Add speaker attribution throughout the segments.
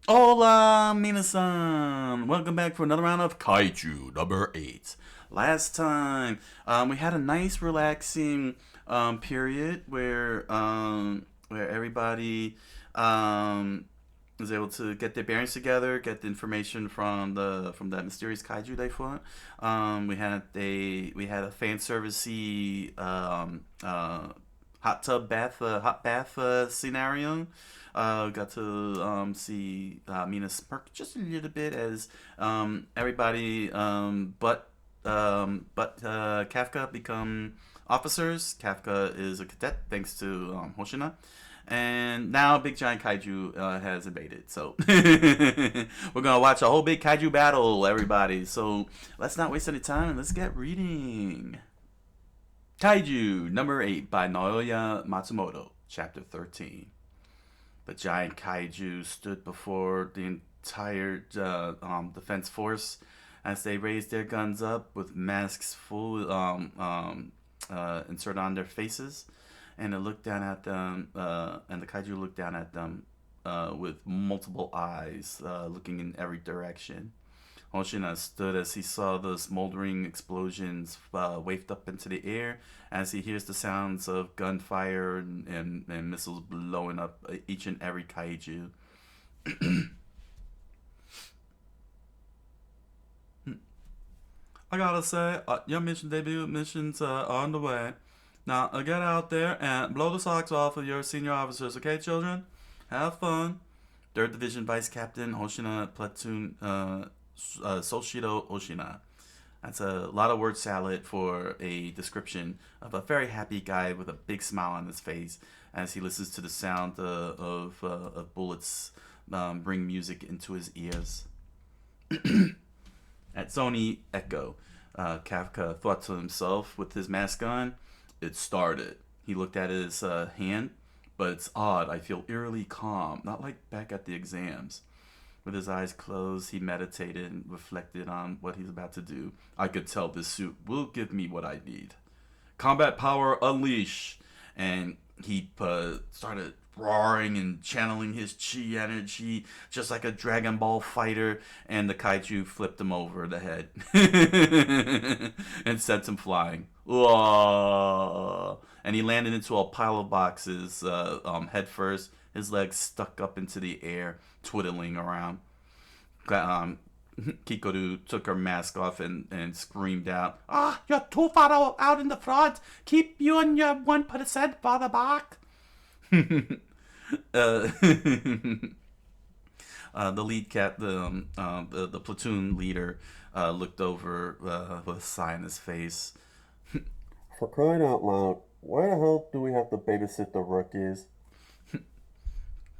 Speaker 1: Hola, minasan! Welcome back for another round of Kaiju number 8. Last time, we had a nice, relaxing period where everybody was able to get their bearings together, get the information from that mysterious kaiju they fought. We had a fan servicey hot bath scenario. Got to see Mina smirk just a little bit as everybody but Kafka become officers. Kafka is a cadet thanks to Hoshina. And now Big Giant Kaiju has invaded. So we're going to watch a whole big Kaiju battle, everybody. So let's not waste any time and let's get reading. Kaiju number 8 by Naoya Matsumoto, chapter 13. The giant kaiju stood before the entire defense force as they raised their guns up with masks full inserted on their faces, and it looked down at them. And the kaiju looked down at them with multiple eyes, looking in every direction. Hoshina stood as he saw the smoldering explosions wafted up into the air, as he hears the sounds of gunfire and missiles blowing up each and every kaiju. I gotta say, your mission debut missions are on the way. Now, get out there and blow the socks off of your senior officers, okay, children? Have fun. 3rd Division Vice Captain Hoshina Platoon Soshiro Oshina. That's a lot of word salad for a description of a very happy guy with a big smile on his face as he listens to the sound of bullets bring music into his ears. At Sony Echo, Kafka thought to himself with his mask on, it started. He looked at his hand, but it's odd. I feel eerily calm, not like back at the exams. With his eyes closed, he meditated and reflected on what he's about to do. I could tell this suit will give me what I need. Combat power unleash! And he started roaring and channeling his chi energy just like a Dragon Ball fighter, and the kaiju flipped him over the head and sent him flying. Whoa. And he landed into a pile of boxes head first, his legs stuck up into the air, twiddling around. Um, Kikoru took her mask off and screamed out, "Ah, you're too far out in the front. Keep you and your 1% farther back." uh, the lead cat, the platoon leader, looked over with a sigh on his face.
Speaker 2: For crying out loud, why the hell do we have to babysit the rookies?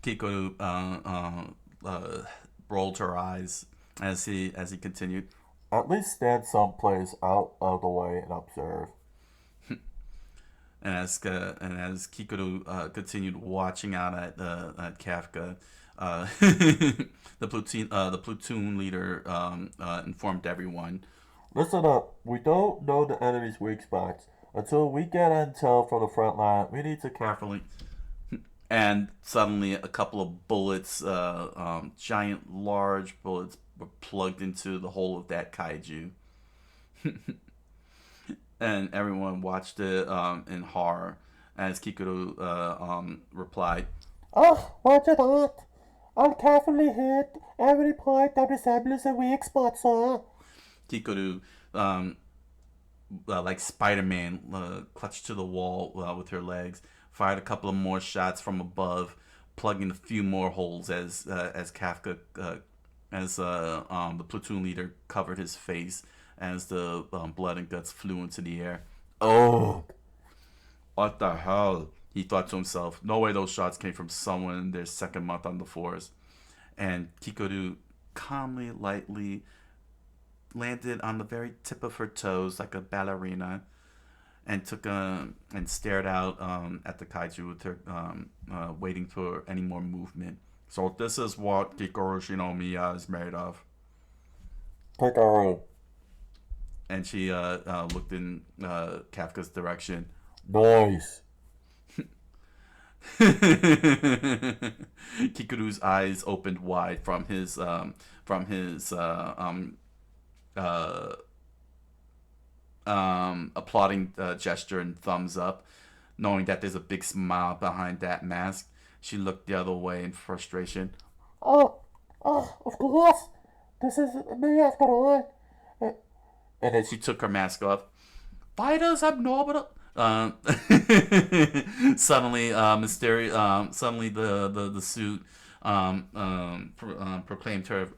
Speaker 1: Kikoru rolled her eyes as he continued.
Speaker 2: At least stand someplace out of the way and observe.
Speaker 1: And as Kikoru continued watching out at Kafka, the platoon leader informed everyone.
Speaker 2: Listen up, we don't know the enemy's weak spots. Until we get intel from the front line, we need to
Speaker 1: Carefully. And suddenly, a couple of bullets, giant, large bullets, were plugged into the hole of that kaiju. And everyone watched it in horror as Kikoru replied.
Speaker 2: Oh, roger that. I'll carefully hit every point that resembles a weak spot, sir.
Speaker 1: Kikoru, like Spider-Man, clutched to the wall with her legs, fired a couple of more shots from above, plugging a few more holes as Kafka, as the platoon leader covered his face as the blood and guts flew into the air. Oh, what the hell? He thought to himself. No way those shots came from someone in their second month on the force. And Kikoru calmly, lightly landed on the very tip of her toes like a ballerina, and stared out at the kaiju with her waiting for any more movement. So this is what Kikoru Shinomiya is made of.
Speaker 2: Take our own.
Speaker 1: And she looked in Kafka's direction.
Speaker 2: Nice.
Speaker 1: Kikuru's eyes opened wide from his uh, applauding gesture and thumbs up, knowing that there's a big smile behind that mask. She looked the other way in frustration.
Speaker 2: Oh, of course. This is me after all. Uh,
Speaker 1: And then she took her mask off. Vitals abnormal. Suddenly, suddenly the suit proclaimed her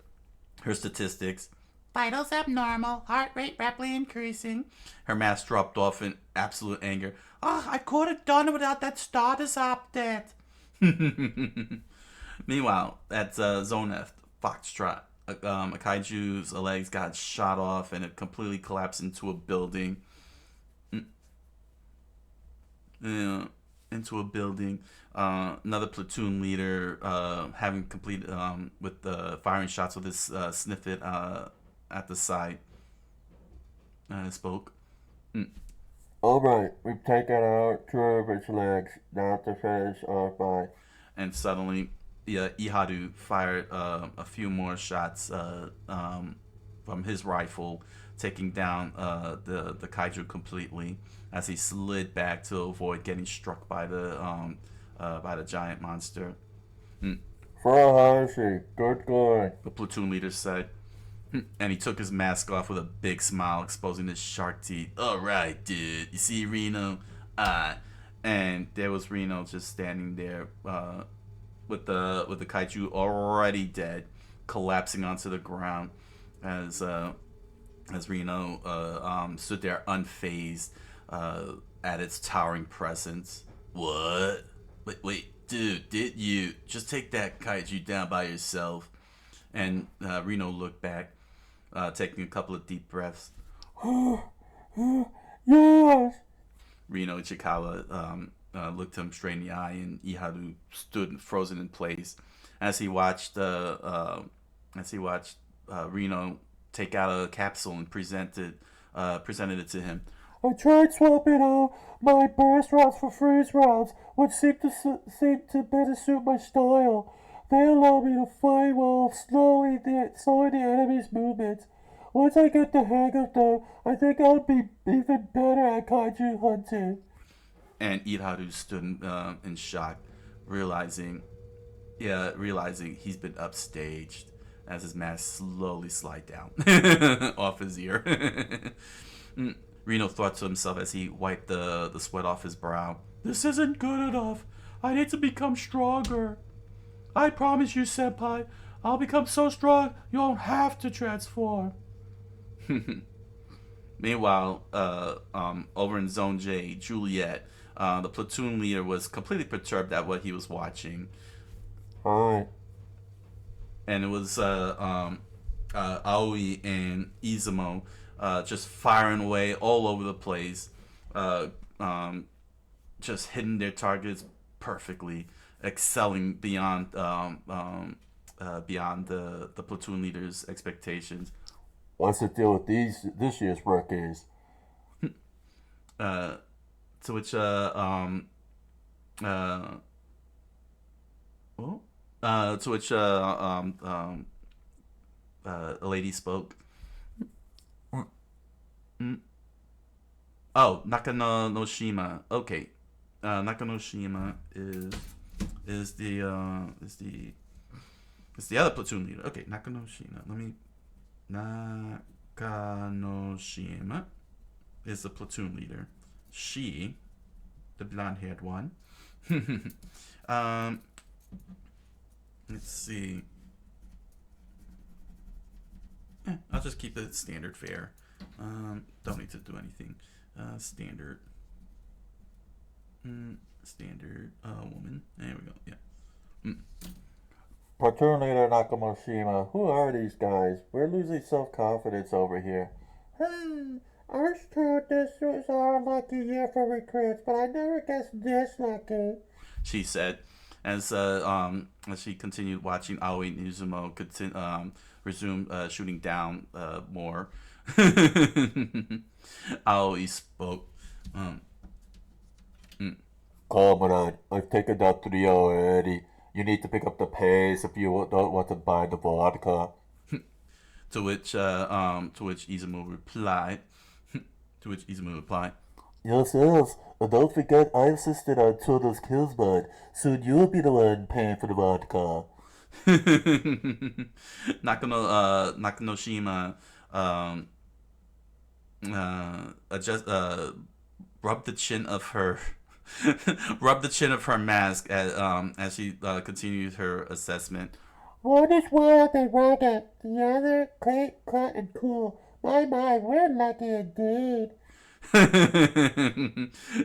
Speaker 1: statistics. Vitals abnormal, heart rate rapidly increasing. Her mask dropped off in absolute anger. Oh, I could have done it without that status update. Meanwhile, at Zone F, Foxtrot, a kaiju's legs got shot off and it completely collapsed into a building. Yeah, into a building. Another platoon leader, having completed with the firing shots with his sniffet at the side, spoke. Mm.
Speaker 2: Alright, we've taken out two of its legs. Now to finish off by.
Speaker 1: And suddenly, yeah, Ihadu fired a few more shots from his rifle, taking down the kaiju completely as he slid back to avoid getting struck by the giant monster. Mm.
Speaker 2: Furuhashi, good going.
Speaker 1: The platoon leader said, and he took his mask off with a big smile, exposing his shark teeth. All right, dude. You see Reno? And there was Reno just standing there with the kaiju already dead, collapsing onto the ground as Reno stood there unfazed at its towering presence. What? Wait, dude, did you just take that kaiju down by yourself? And Reno looked back, taking a couple of deep breaths.
Speaker 2: Yes.
Speaker 1: Reno Ichikawa looked him straight in the eye, and Iharu stood frozen in place as he watched Reno take out a capsule and presented it to him.
Speaker 2: I tried swapping out my burst rods for freeze rods, which seemed to better suit my style. They allow me to fight while slowing the enemy's movements. Once I get the hang of them, I think I'll be even better at kaiju hunting.
Speaker 1: And Iharu stood in shock, realizing he's been upstaged as his mask slowly slid down off his ear. Reno thought to himself as he wiped the sweat off his brow. This isn't good enough. I need to become stronger. I promise you, Senpai, I'll become so strong you won't have to transform. Meanwhile, over in Zone J, Juliet, the platoon leader, was completely perturbed at what he was watching.
Speaker 2: Hi.
Speaker 1: And it was Aoi and Izumo just firing away all over the place, just hitting their targets perfectly, excelling beyond the platoon leader's expectations.
Speaker 2: What's the deal with this year's rookies?
Speaker 1: To which a lady spoke. Oh, Nakanoshima. Okay, Nakanoshima is the other platoon leader. Okay, Nakanoshima. Nakanoshima is the platoon leader. She, the blonde-haired one. Let's see. I'll just keep it standard fare. Don't need to do anything. Standard. Standard woman. There we go. Yeah.
Speaker 2: Platoon leader Nakanoshima, who are these guys? We're losing self-confidence over here. I was told this was our lucky year for recruits, but I never guessed this lucky.
Speaker 1: She said, as she continued watching Aoi and Izumo resume shooting down more. Aoi spoke.
Speaker 2: Come on, I've taken down 3 already. You need to pick up the pace if you don't want to buy the vodka.
Speaker 1: To which Izumu replied, to which Izumu replied,
Speaker 2: Yes, yes. And don't forget, I insisted on Toto's kills, bud. Soon you'll be the one paying for the vodka.
Speaker 1: Nakanoshima um, adjust rubbed the chin of her rubbed the chin of her mask as she continued her assessment.
Speaker 2: One is wild and rugged, the other clean, cut, and cool. My, we're lucky indeed.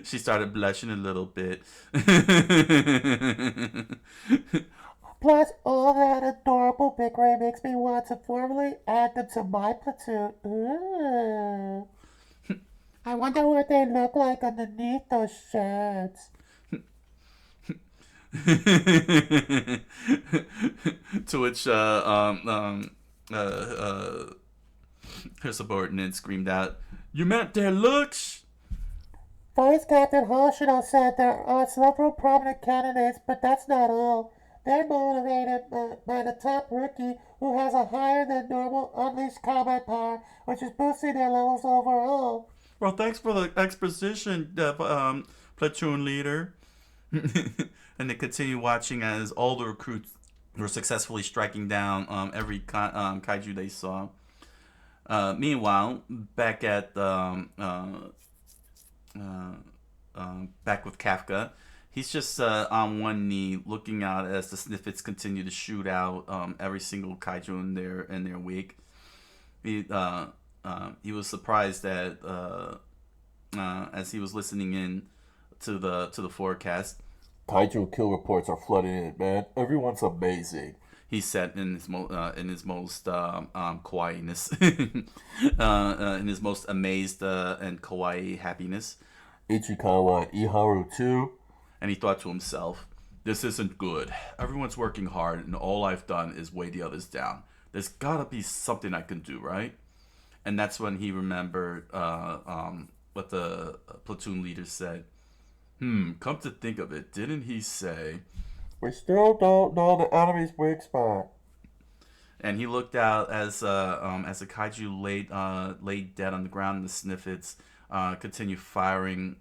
Speaker 1: She started blushing a little bit.
Speaker 2: Plus, all that adorable bickering makes me want to formally add them to my platoon. Ooh. I wonder what they look like underneath those shirts.
Speaker 1: To which her subordinate screamed out, "You meant their looks?"
Speaker 2: Vice Captain Hoshino said there are several prominent candidates, but that's not all. They're motivated by the top rookie who has a higher than normal unleashed combat power, which is boosting their levels overall.
Speaker 1: Well, thanks for the exposition, platoon leader. And they continue watching as all the recruits were successfully striking down every kaiju they saw. Meanwhile, back with Kafka, he's just on one knee, looking out as the Sniffets continue to shoot out every single kaiju in their wake. He was surprised that as he was listening in to the forecast.
Speaker 2: Kaiju kill reports are flooding in, man. Everyone's amazing.
Speaker 1: He said in his most kawaiiness, in his most amazed and kawaii happiness.
Speaker 2: Ichikawa and Iharu too.
Speaker 1: And he thought to himself, "This isn't good. Everyone's working hard, and all I've done is weigh the others down. There's gotta be something I can do, right?" And that's when he remembered what the platoon leader said. Come to think of it, didn't he say?
Speaker 2: We still don't know the enemy's weak spot.
Speaker 1: And he looked out as the kaiju laid dead on the ground, and the Sniffets continued firing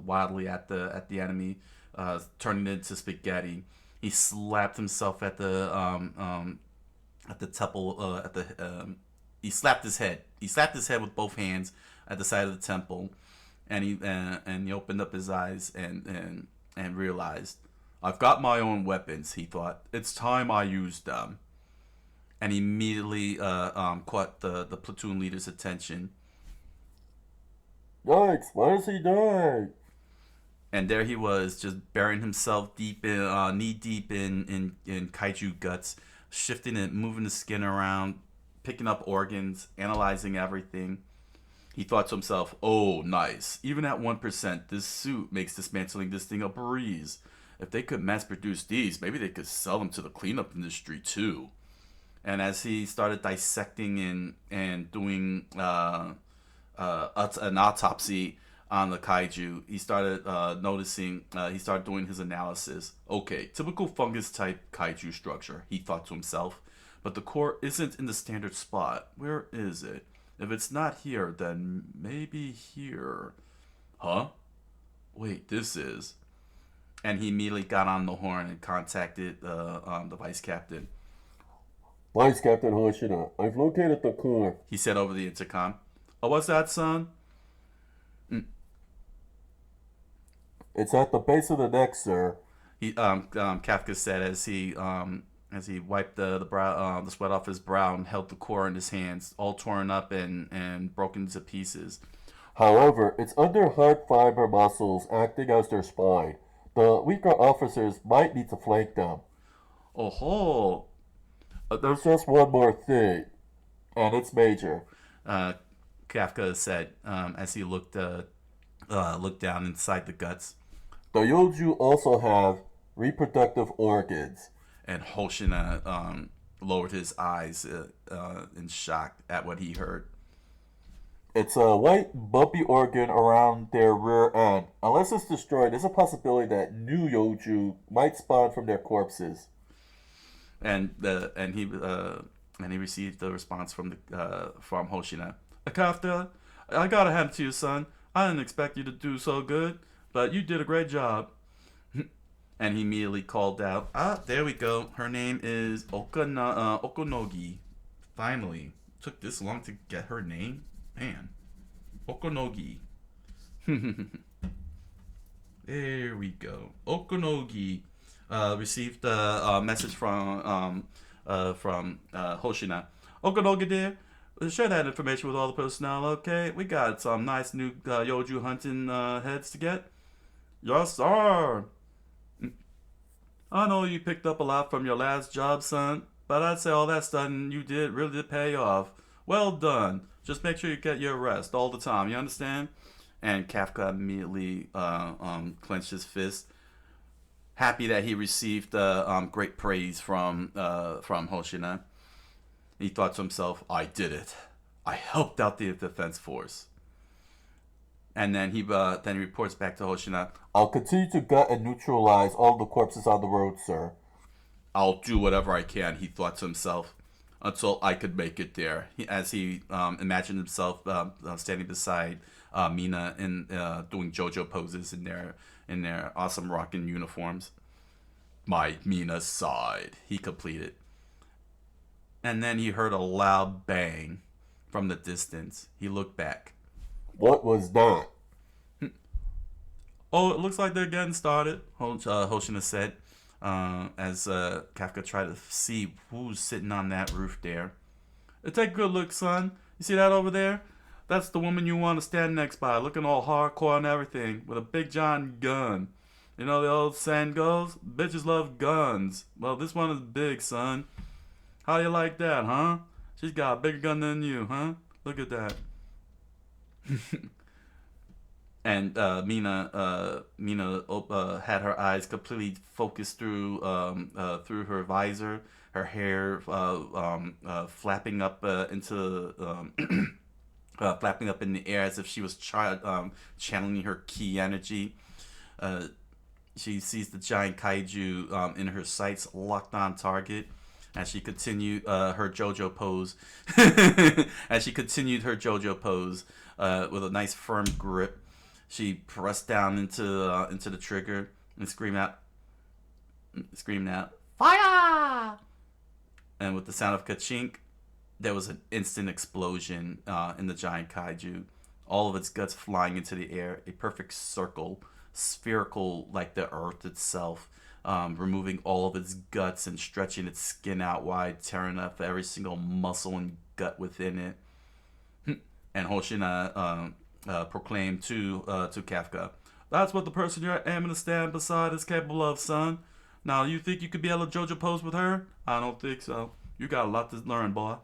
Speaker 1: wildly at the enemy, turning it into spaghetti. He slapped himself at the temple he slapped his head. He slapped his head with both hands at the side of the temple, and he opened up his eyes and realized, "I've got my own weapons," he thought. "It's time I used them." And he immediately caught the platoon leader's attention.
Speaker 2: Yikes, what is he doing?
Speaker 1: And there he was, just burying himself knee deep in kaiju guts, shifting it, moving the skin around, picking up organs, analyzing everything. He thought to himself, "Oh, nice. Even at 1%, this suit makes dismantling this thing a breeze. If they could mass produce these, maybe they could sell them to the cleanup industry too." And as he started dissecting and doing an autopsy on the kaiju, he started he started doing his analysis. Okay, typical fungus type kaiju structure, he thought to himself. But the core isn't in the standard spot. Where is it? If it's not here, then maybe here. Huh? Wait, this is. And he immediately got on the horn and contacted the vice captain.
Speaker 2: Vice Captain Hoshino, I've located the core,
Speaker 1: he said over the intercom. "Oh, what's that, son?"
Speaker 2: It's at the base of the neck, sir.
Speaker 1: Kafka said as he wiped the sweat off his brow and held the core in his hands, all torn up and broken to pieces.
Speaker 2: However, it's under hard fiber muscles acting as their spine. The weaker officers might need to flank them.
Speaker 1: Oh ho!
Speaker 2: There's just one more thing, and it's major.
Speaker 1: Kafka said as he looked down inside the guts.
Speaker 2: The Yoju also have reproductive organs.
Speaker 1: And Hoshina lowered his eyes in shock at what he heard.
Speaker 2: It's a white, bumpy organ around their rear end. Unless it's destroyed, there's a possibility that new Yoju might spawn from their corpses.
Speaker 1: And he received the response from Hoshina. Akafta, I gotta hand it to you, son. I didn't expect you to do so good, but you did a great job. And he immediately called out, there we go. Her name is Okonogi. Finally. Took this long to get her name? Man. Okonogi. There we go. Okonogi received a message from Hoshina. Okonogi dear, share that information with all the personnel, okay? We got some nice new Yoju hunting heads to get. Yes, sir. I know you picked up a lot from your last job, son, but I'd say all that studying you did really did pay off. Well done. Just make sure you get your rest all the time, you understand? And Kafka immediately clenched his fist, happy that he received great praise from Hoshina. He thought to himself, I did it. I helped out the defense force. And then he reports back to Hoshina.
Speaker 2: I'll continue to gut and neutralize all the corpses on the road, sir.
Speaker 1: I'll do whatever I can, he thought to himself, until I could make it there. As he imagined himself standing beside Mina in doing JoJo poses in their awesome rockin' uniforms. My Mina's side, he completed. And then he heard a loud bang from the distance. He looked back.
Speaker 2: What was that?
Speaker 1: Oh, it looks like they're getting started, Hoshina said, as Kafka tried to see who's sitting on that roof there. Take a good look, son. You see that over there? That's the woman you want to stand next by, looking all hardcore and everything, with a big giant gun. You know the old saying goes, bitches love guns. Well, this one is big, son. How do you like that, huh? She's got a bigger gun than you, huh? Look at that. And Mina had her eyes completely focused through her visor, her hair flapping up into flapping up in the air as if she was channeling her ki energy. She sees the giant kaiju in her sights, locked on target. As she continued her JoJo pose, with a nice firm grip, she pressed down into the trigger and screamed out, "Fire!" And with the sound of ka-chink, there was an instant explosion in the giant kaiju. All of its guts flying into the air, a perfect circle, spherical like the earth itself. Removing all of its guts and stretching its skin out wide, tearing up every single muscle and gut within it. And Hoshina proclaimed to Kafka, "That's what the person you're aiming to stand beside is capable of, son. Now, you think you could be able to JoJo pose with her? I don't think so. You got a lot to learn, boy."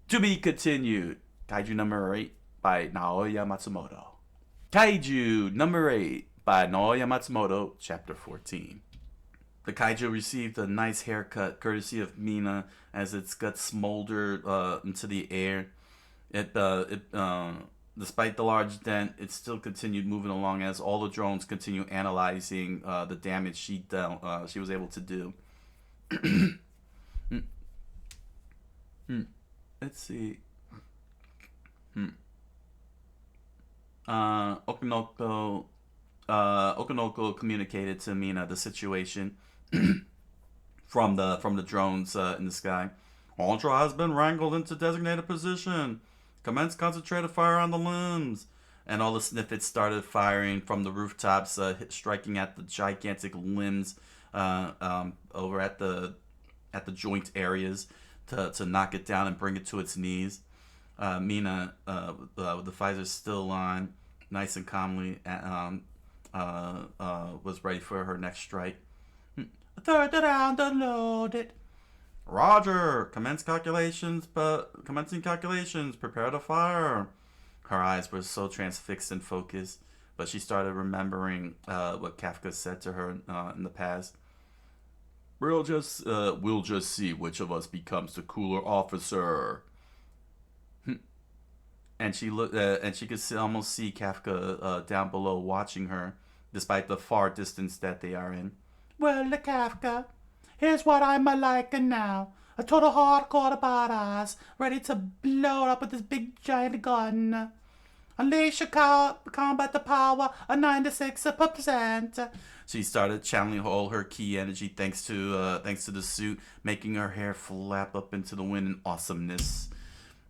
Speaker 1: To be continued. Kaiju number 8 by Naoya Matsumoto. Kaiju number 8 by Naoya Matsumoto, Chapter 14. The kaiju received a nice haircut courtesy of Mina as its guts smoldered into the air. Despite the large dent, it still continued moving along as all the drones continue analyzing the damage she was able to do. Let's see. Okonoko communicated to Mina the situation from the drones in the sky. Ultra has been wrangled into designated position. Commence concentrated fire on the limbs. And all the sniffets started firing from the rooftops, striking at the gigantic limbs over at the joint areas to knock it down and bring it to its knees. Mina, with the visor still on, nice and calmly, was ready for her next strike. Third round unloaded. Roger, commencing calculations. Prepare to fire. Her eyes were so transfixed and focused, but she started remembering what Kafka said to her in the past. We'll just see which of us becomes the cooler officer. and she could almost see Kafka down below watching her, despite the far distance that they are in. Well, Kafka, here's what I'm liking now. A total hardcore badass, ready to blow it up with this big giant gun. Unleash your combat the power of 96%. She started channeling all her key energy thanks to the suit, making her hair flap up into the wind in awesomeness.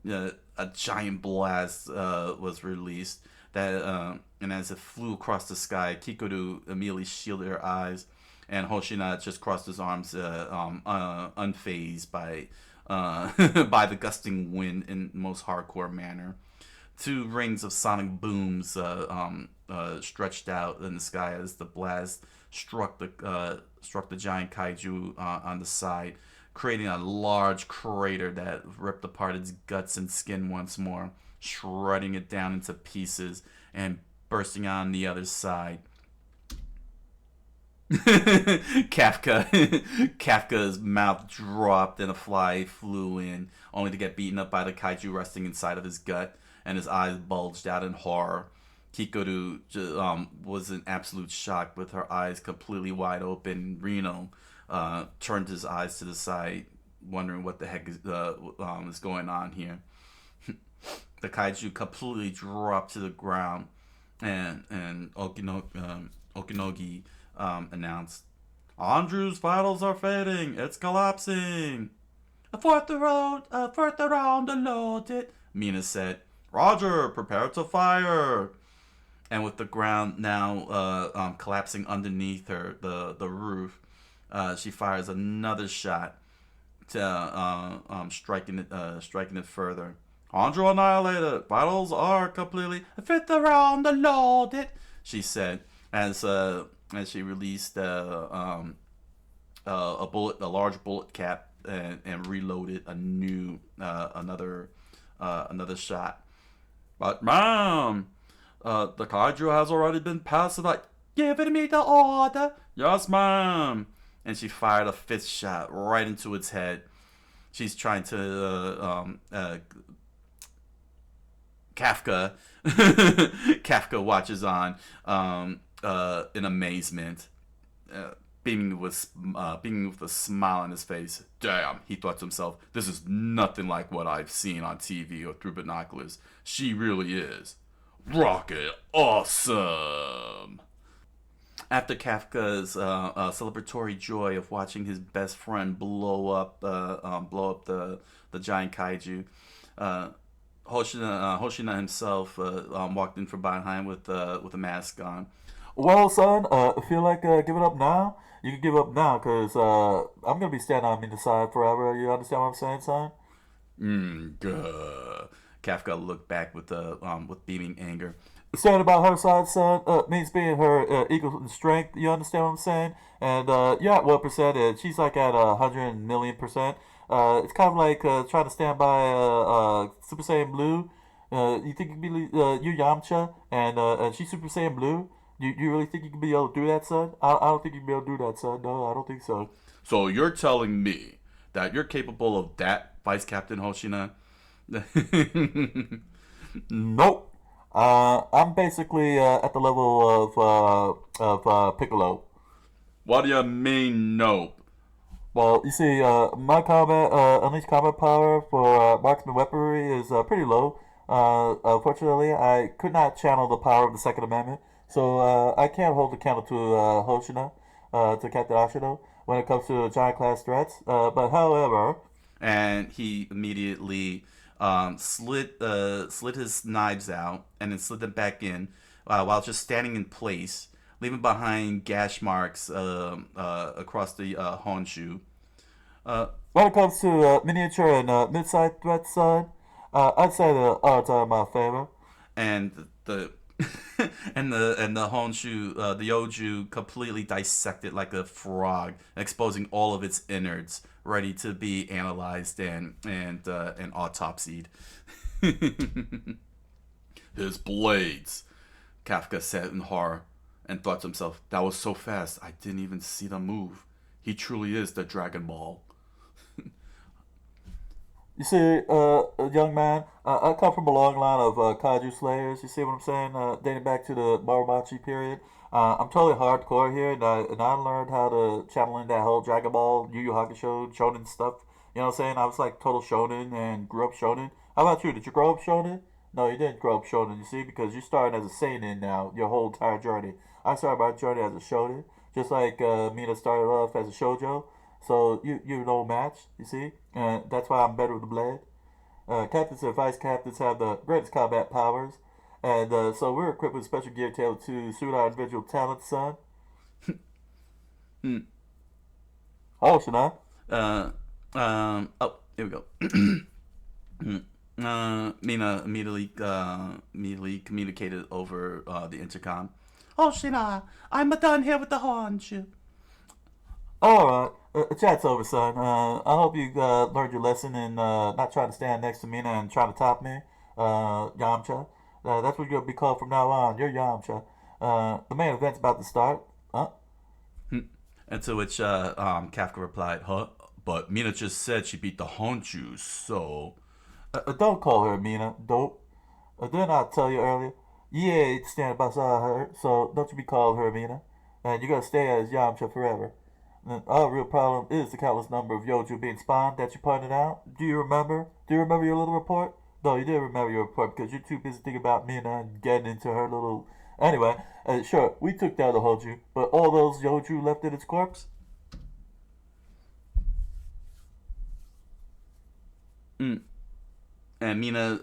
Speaker 1: A giant blast was released and as it flew across the sky, Kikoru immediately shielded her eyes, and Hoshina just crossed his arms, unfazed by by the gusting wind in the most hardcore manner. Two rings of sonic booms stretched out in the sky as the blast struck the giant kaiju on the side, creating a large crater that ripped apart its guts and skin once more, shredding it down into pieces and bursting on the other side. Kafka's mouth dropped and a fly flew in, only to get beaten up by the kaiju resting inside of his gut, and his eyes bulged out in horror. Kikoru was in absolute shock with her eyes completely wide open. Reno turned his eyes to the side, wondering what the heck is going on here. The kaiju completely dropped to the ground, and Okinogi announced, Andrew's vitals are fading. It's collapsing. A fourth round loaded, Mina said. Roger, prepare to fire. And with the ground now collapsing underneath her, the roof, she fires another shot, striking it further. Andrew annihilated. Vitals are completely. A fifth round loaded, she said, as she released a large bullet cap, and reloaded another shot. But ma'am, the kaiju has already been pacified. Giving me the order. Yes, ma'am. And she fired a fifth shot right into its head. She's trying to Kafka watches on in amazement, beaming with a smile on his face. Damn, he thought to himself, this is nothing like what I've seen on TV or through binoculars. She really is rocket awesome. After Kafka's celebratory joy of watching his best friend blow up the giant kaiju, Hoshina himself walked in from behind with a mask on.
Speaker 2: Well, son, I feel like giving up now. You can give up now, because I'm going to be standing on the side forever. You understand what I'm saying, son?
Speaker 1: Kafka looked back with beaming anger.
Speaker 2: Standing about her side, son, means being her equal in strength. You understand what I'm saying? And you're at what percentage? She's like at 100 million percent. It's kind of like trying to stand by Super Saiyan Blue. You think you can be you Yamcha, and she's Super Saiyan Blue? You really think you can be able to do that, son? I don't think you can be able to do that, son. No, I don't think so.
Speaker 1: So you're telling me that you're capable of that, Vice Captain Hoshina?
Speaker 2: Nope. I'm basically at the level of Piccolo.
Speaker 1: What do you mean, nope?
Speaker 2: Well, you see, my unleashed combat power for marksman weaponry is pretty low. Unfortunately, I could not channel the power of the Second Amendment, so I can't hold the candle to Hoshina, to Captain Ashino, when it comes to giant class threats. But however,
Speaker 1: and he immediately slid his knives out and then slid them back in, while just standing in place, leaving behind gash marks across the Honshu.
Speaker 2: When it comes to miniature and mid-sized threats, son, I'd say the odds are in my favor.
Speaker 1: And the and the Honshu, the Yoju, completely dissected like a frog, exposing all of its innards, ready to be analyzed and autopsied. His blades, Kafka said in horror, and thought to himself, that was so fast, I didn't even see them move. He truly is the Dragon Ball.
Speaker 2: You see, young man, I come from a long line of Kaiju slayers. You see what I'm saying? Dating back to the Muromachi period. I'm totally hardcore here, and I learned how to channel in that whole Dragon Ball, Yu Yu Hakusho, Shonen stuff. You know what I'm saying? I was like total Shonen and grew up Shonen. How about you? Did you grow up Shonen? No, you didn't grow up Shonen, you see, because you're starting as a Seinen now, your whole entire journey. I started my journey as a Shonen, just like Mina started off as a Shoujo. So you're no match, you see? That's why I'm better with the blade. Captains and vice captains have the greatest combat powers. And so we're equipped with special gear tailored to suit our individual talents, son.
Speaker 1: Hmm.
Speaker 2: Oh, should I?
Speaker 1: Oh, here we go. Mina immediately communicated over the intercom. Oh, Shina, I'm done here with the haunch.
Speaker 2: Alright. Chat's over, son. I hope you learned your lesson and not trying to stand next to Mina and trying to top me. Yamcha. That's what you're going to be called from now on. You're Yamcha. The main event's about to start. Huh?
Speaker 1: And to which Kafka replied, huh? But Mina just said she beat the Honchu, so...
Speaker 2: Don't call her Mina. Dope. Didn't I tell you earlier? You ain't standing beside her, so don't you be called her Mina. And you're going to stay as Yamcha forever. Our real problem is the countless number of Yoju being spawned that you pointed out. Do you remember? Do you remember your little report? No, you didn't remember your report because you're too busy thinking about Mina and getting into her little... Anyway, sure, we took down the Hoju, but all those Yoju left in its corpse?
Speaker 1: Mm. And Mina,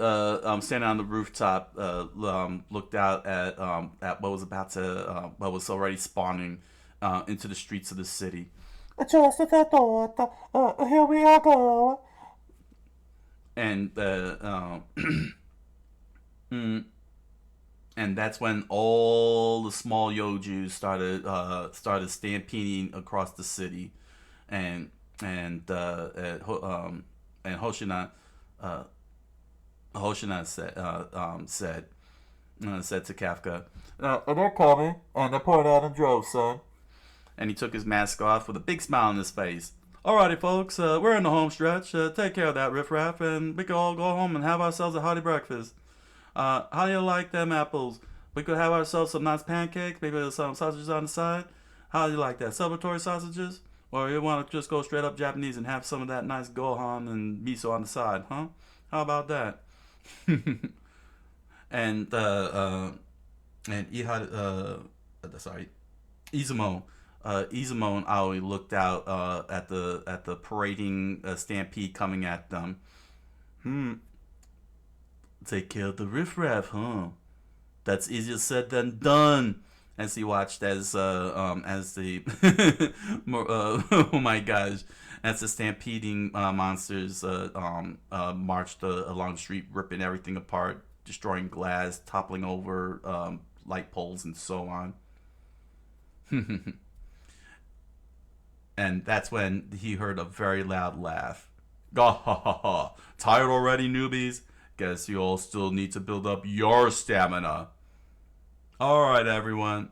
Speaker 1: standing on the rooftop, looked out at what was what was already spawning into the streets of the city.
Speaker 2: Just as I thought. Here we are go.
Speaker 1: And and that's when all the small Yojus started stampeding across the city, and Hoshina said to Kafka,
Speaker 2: They're coming, and they're pouring out in droves, son.
Speaker 1: And he took his mask off with a big smile on his face. Alrighty, folks, we're in the home stretch. Take care of that riffraff, and we can all go home and have ourselves a hearty breakfast. How do you like them apples? We could have ourselves some nice pancakes, maybe some sausages on the side. How do you like that? Celebratory sausages? Or you want to just go straight up Japanese and have some of that nice gohan and miso on the side, huh? How about that? and Izumo. Izumo and Aoi looked out at the parading stampede coming at them. Take care of the riffraff, huh? That's easier said than done. As he watched as the oh my gosh, as the stampeding monsters marched along the street, ripping everything apart, destroying glass, toppling over light poles, and so on. And that's when he heard a very loud laugh. Ha ha ha ha! Tired already, newbies? Guess you all still need to build up your stamina. Alright, everyone.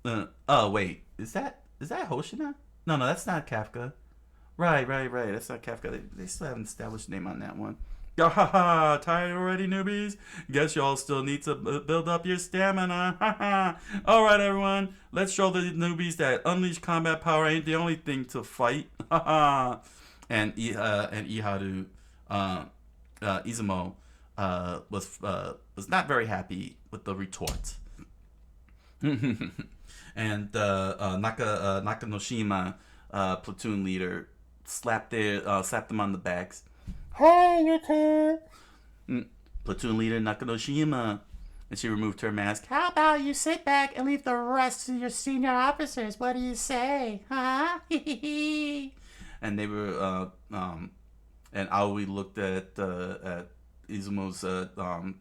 Speaker 1: Oh, wait. Is that Hoshina? No, that's not Kafka. Right. That's not Kafka. They still haven't established a name on that one. Ha ha ha! Tired already, newbies? Guess you all still need to build up your stamina. Ha ha! Alright, everyone. Let's show the newbies that unleashed combat power ain't the only thing to fight. Ha ha! And Iharu, Izumo, was not very happy with the retort. And Nakanoshima, platoon leader, slapped them on the backs.
Speaker 2: Hey, you two!
Speaker 1: Platoon leader Nakanoshima, and she removed her mask. How about you sit back and leave the rest to your senior officers? What do you say, huh? And they were, and Aoi looked at Izumo's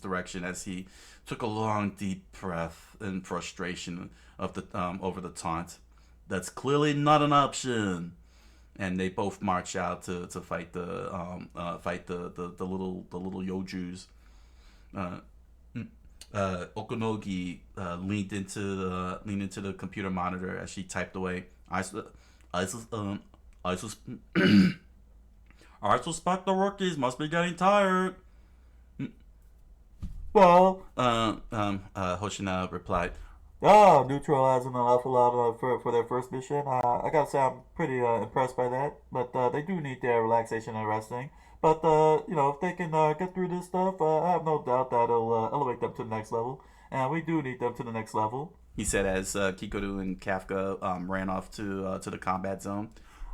Speaker 1: direction as he took a long, deep breath in frustration of the over the taunt. That's clearly not an option. And they both march out to fight the little Yojus. Okonogi leaned into the computer monitor as she typed away. I suspect the rookies must be getting tired.
Speaker 2: Well,
Speaker 1: Hoshina replied.
Speaker 2: neutralizing an awful lot for their first mission. I gotta say I'm pretty impressed by that. But they do need their relaxation and resting. But if they can get through this stuff, I have no doubt that it'll elevate them to the next level. And we do need them to the next level.
Speaker 1: He said as Kikoru and Kafka ran off to the combat zone.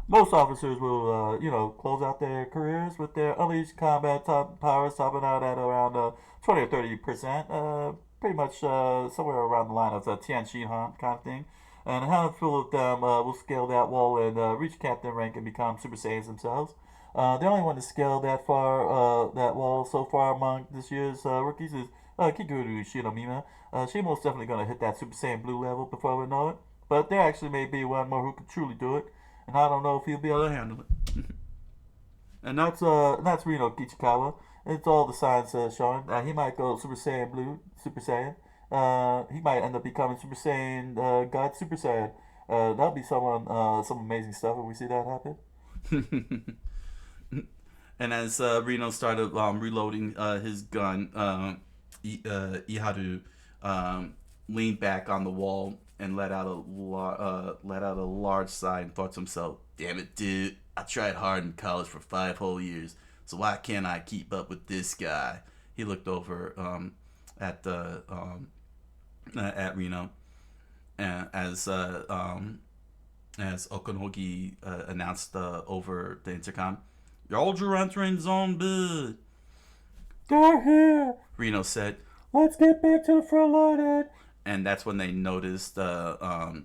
Speaker 2: Most officers will, close out their careers with their unleashed combat powers topping out at around 20 or 30%. Pretty much somewhere around the line of Tian Han kind of thing. And a handful of them will scale that wall and reach captain rank and become Super Saiyans themselves. The only one to scale that far, that wall so far among this year's rookies is Kiguru Shinomima. She's most definitely going to hit that Super Saiyan Blue level before we know it. But there actually may be one more who could truly do it. And I don't know if he'll be able to handle it. And that's Reno Kichikawa. It's all the signs showing. He might go Super Saiyan Blue, Super Saiyan. He might end up becoming Super Saiyan God Super Saiyan. That'll be some amazing stuff when we see that happen.
Speaker 1: And as Reno started reloading his gun, Iharu leaned back on the wall and let out a large sigh and thought to himself, "Damn it, dude! I tried hard in college for 5 whole years, so why can't I keep up with this guy?" He looked over at Reno, and as Okonogi announced over the intercom, "Y'all entering Zone B."
Speaker 2: "They're here,"
Speaker 1: Reno said.
Speaker 2: "Let's get back to the front line, Ed."
Speaker 1: And that's when they noticed a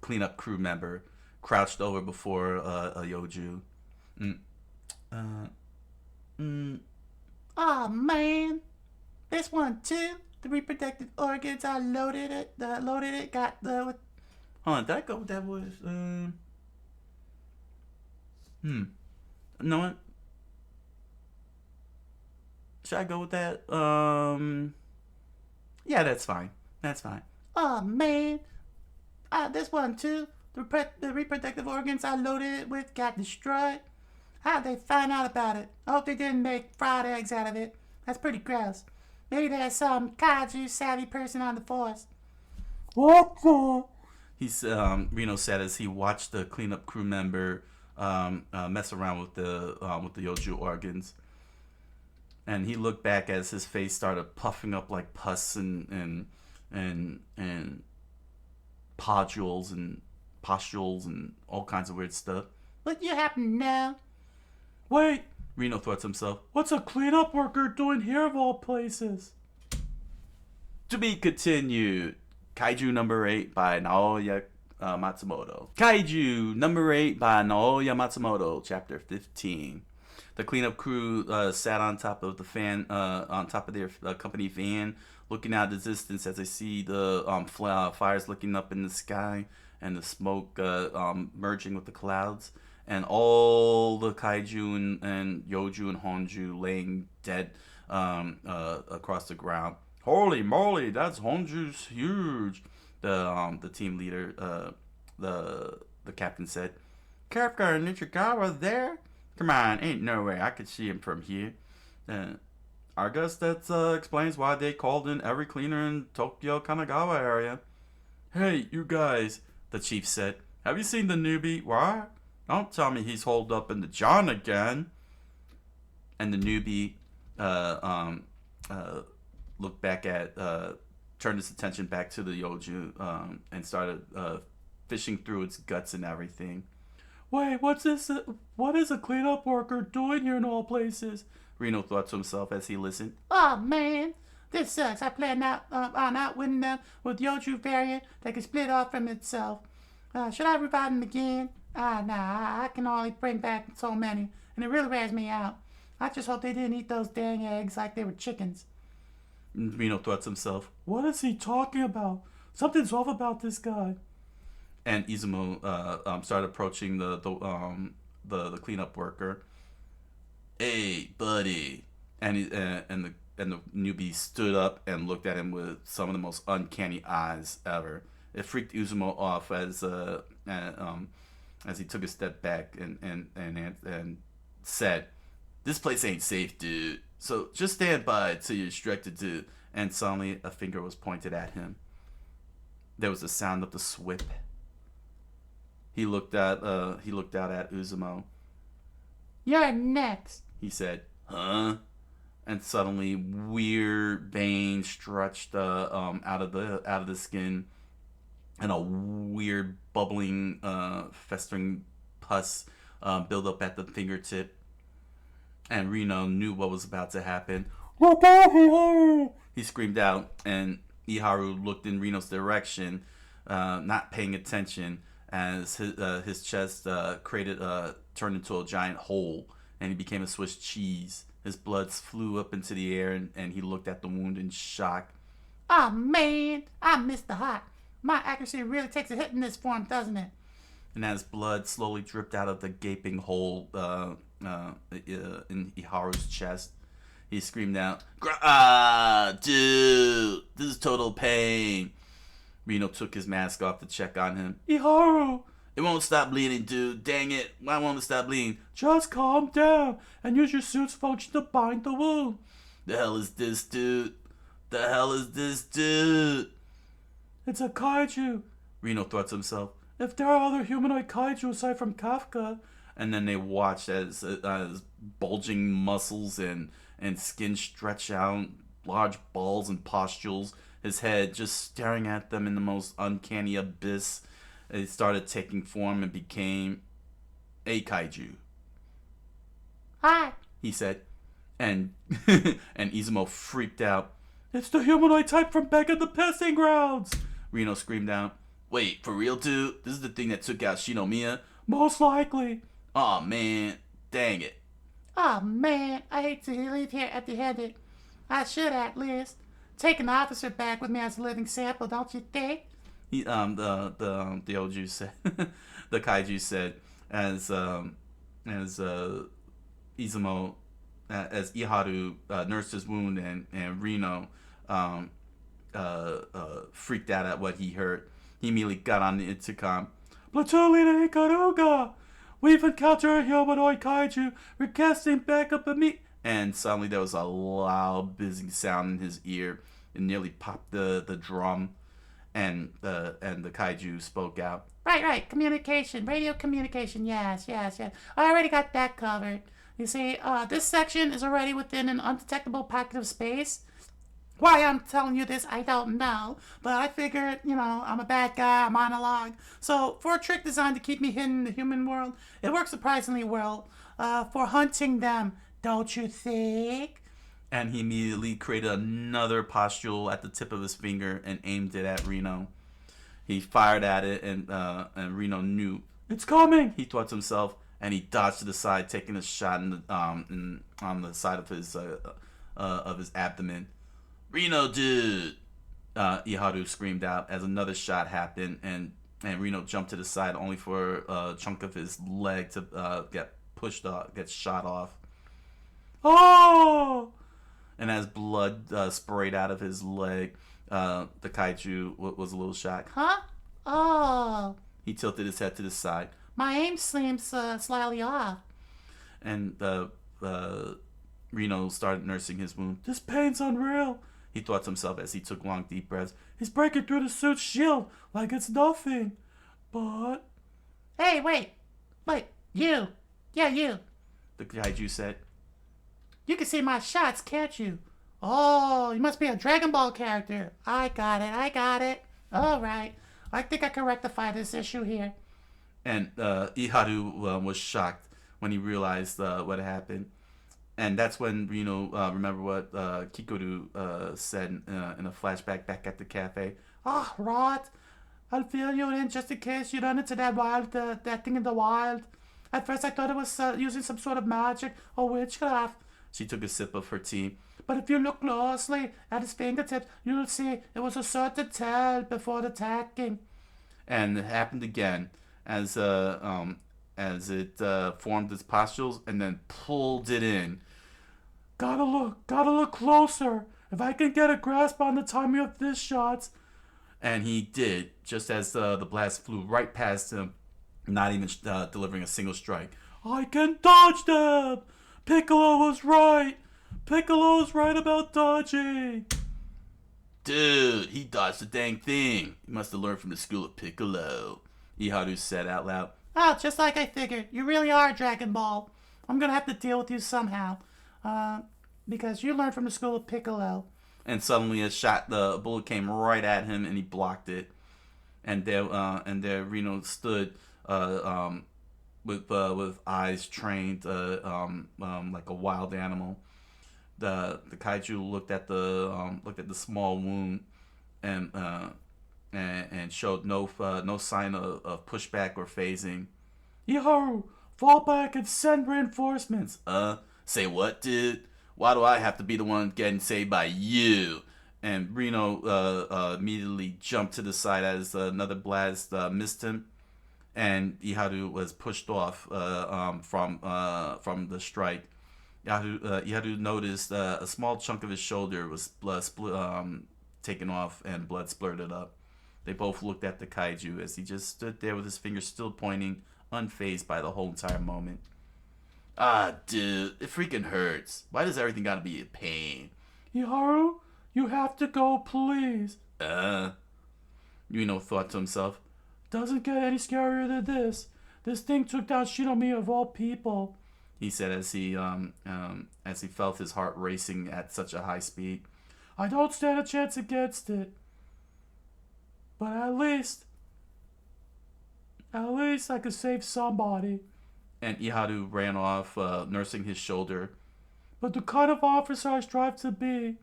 Speaker 1: cleanup crew member crouched over before a Yoju. Oh man, this one too. The reproductive organs. I loaded it. Got the. Hold on, did I go with that voice? No one. Should I go with that? Yeah, that's fine. That's fine. Oh man, this one too. The reproductive organs I loaded it with got destroyed. How'd they find out about it? I hope they didn't make fried eggs out of it. That's pretty gross. Maybe there's some kaiju savvy person on the force.
Speaker 2: What the?
Speaker 1: Reno said as he watched the cleanup crew member mess around with the Yoju organs. And he looked back as his face started puffing up like pus and pustules and all kinds of weird stuff. What you happen to know? Wait, Reno thought to himself. What's a cleanup worker doing here of all places? To be continued. Kaiju number 8 by Naoya Matsumoto. Kaiju number 8 by Naoya Matsumoto, chapter 15. The cleanup crew sat on top of the fan, on top of their company van, looking out the distance as they see the fires looking up in the sky and the smoke merging with the clouds, and all the kaiju and Yoju and Honju laying dead across the ground. Holy moly, that's Honju's huge! The team leader, the captain said. Kafka and Ichikawa there? Come on, ain't no way I could see him from here. I guess that explains why they called in every cleaner in Tokyo Kanagawa area. Hey, you guys, the chief said. Have you seen the newbie? Why? Don't tell me he's holed up in the John again. And the newbie looked back at, turned his attention back to the Yoju and started fishing through its guts and everything. Wait, what's this? What is a cleanup worker doing here in all places? Reno thought to himself as he listened. Oh man, this sucks. I plan on outwitting them with Yoju variant that can split off from itself. Should I revive them again? Nah, I can only bring back so many, and it really wears me out. I just hope they didn't eat those dang eggs like they were chickens. Reno thought to himself, what is he talking about? Something's off about this guy. And Izumo started approaching the cleanup worker. Hey, buddy! And the newbie stood up and looked at him with some of the most uncanny eyes ever. It freaked Izumo off as he took a step back and said, "This place ain't safe, dude. So just stand by till you're instructed to." And suddenly a finger was pointed at him. There was the sound of the whip. He looked out at Uzumo.
Speaker 3: "You're next,"
Speaker 1: he said. "Huh?" And suddenly weird veins stretched out of the skin, and a weird bubbling festering pus built up at the fingertip. And Reno knew what was about to happen.
Speaker 2: Look out, Hiharu!
Speaker 1: He screamed out, and Iharu looked in Reno's direction, not paying attention, as his chest turned into a giant hole, and he became a Swiss cheese. His blood flew up into the air, and he looked at the wound in shock.
Speaker 3: "Oh man, I missed the hot. My accuracy really takes a hit in this form, doesn't it?"
Speaker 1: And as blood slowly dripped out of the gaping hole in Iharu's chest, he screamed out, "Dude, this is total pain." Reno took his mask off to check on him.
Speaker 2: Iharu!
Speaker 1: "It won't stop bleeding, dude. Dang it. Why won't it stop bleeding?"
Speaker 2: Just calm down and use your suit's function to bind the wound.
Speaker 1: "The hell is this, dude? The hell is this, dude?"
Speaker 2: It's a kaiju.
Speaker 1: Reno thought to himself.
Speaker 2: If there are other humanoid kaiju aside from Kafka.
Speaker 1: And then they watched as bulging muscles and skin stretch out, large balls and pustules, his head just staring at them in the most uncanny abyss. It started taking form and became a kaiju.
Speaker 3: "Hi,"
Speaker 1: he said. And and Izumo freaked out.
Speaker 2: It's the humanoid type from back at the pissing grounds!
Speaker 1: Reno screamed out. "Wait, for real, dude? This is the thing that took out Shinomiya?"
Speaker 2: Most likely.
Speaker 1: "Aw, man. Dang it."
Speaker 3: "Oh man, I hate to leave here empty-handed. I should at least take an officer back with me as a living sample, don't you think?"
Speaker 1: The Oju said, the kaiju said, as Izumo, as Iharu nursed his wound, and Reno freaked out at what he heard. He immediately got on the intercom.
Speaker 2: "Platoon Leader Ikaruga! We've encountered a humanoid kaiju requesting backup of me."
Speaker 1: And suddenly there was a loud buzzing sound in his ear. It nearly popped the drum, and the kaiju spoke out.
Speaker 3: Right, communication, radio communication, yes. I already got that covered. You see, this section is already within an undetectable pocket of space. Why I'm telling you this, I don't know, but I figured, I'm a bad guy, I'm on a log. So, for a trick designed to keep me hidden in the human world, it works surprisingly well for hunting them, don't you think?
Speaker 1: And he immediately created another pustule at the tip of his finger and aimed it at Reno. He fired at it, and Reno knew.
Speaker 2: "It's coming!"
Speaker 1: he thought to himself, and he dodged to the side, taking a shot on the side of his abdomen. "Reno, dude!" Iharu screamed out as another shot happened, and Reno jumped to the side, only for a chunk of his leg to get shot off.
Speaker 2: "Oh!"
Speaker 1: And as blood sprayed out of his leg, the kaiju was a little shocked.
Speaker 3: Huh? Oh.
Speaker 1: He tilted his head to the side.
Speaker 3: My aim seems slightly off.
Speaker 1: And Reno started nursing his wound.
Speaker 2: "This pain's unreal,"
Speaker 1: he thought to himself as he took long, deep breaths.
Speaker 2: "He's breaking through the suit's shield like it's nothing. But..."
Speaker 3: "Hey, wait, you. Yeah, you.
Speaker 1: The kaiju said.
Speaker 3: You can see my shots, can't you? Oh, you must be a Dragon Ball character. I got it. All right. I think I can rectify this issue here."
Speaker 1: And Iharu was shocked when he realized what happened. And that's when Reno remembered what Kikoru said in a flashback back at the cafe.
Speaker 3: "Oh, right. I'll fill you in just in case you run into that thing in the wild. At first I thought it was using some sort of magic or witchcraft."
Speaker 1: She took a sip of her tea.
Speaker 3: "But if you look closely at his fingertips, you'll see it was a sort of tell before attacking."
Speaker 1: And it happened again as it formed its pustules and then pulled it in.
Speaker 2: Gotta look closer. If I can get a grasp on the timing of this shot."
Speaker 1: And he did, just as the blast flew right past him. not even delivering a single strike. I can dodge them! Piccolo was right! Piccolo's right about dodging! Dude, he dodged the dang thing. He must have learned from the school of Piccolo, Iharu said out loud.
Speaker 3: Oh, just like I figured. You really are Dragon Ball. I'm gonna have to deal with you somehow. Because you learned from the school of Piccolo.
Speaker 1: And suddenly the bullet came right at him and he blocked it. And there Reno stood with eyes trained like a wild animal. The kaiju looked at the small wound and showed no sign of pushback or phasing. Iharu, fall back and send reinforcements. Say what, dude? Why do I have to be the one getting saved by you? And Reno immediately jumped to the side as another blast missed him, and Iharu was pushed off from the strike. Iharu noticed a small chunk of his shoulder was taken off and blood splurted up. They both looked at the kaiju as he just stood there with his fingers still pointing, unfazed by the whole entire moment. Ah, dude, it freaking hurts. Why does everything gotta be a pain? Iharu, you have to go, please. Reno thought to himself. Doesn't get any scarier than this. This thing took down Shinomiya of all people, he said as he felt his heart racing at such a high speed. I don't stand a chance against it. But at least I could save somebody. And Iharu ran off, nursing his shoulder. But the kind of officer I strive to be.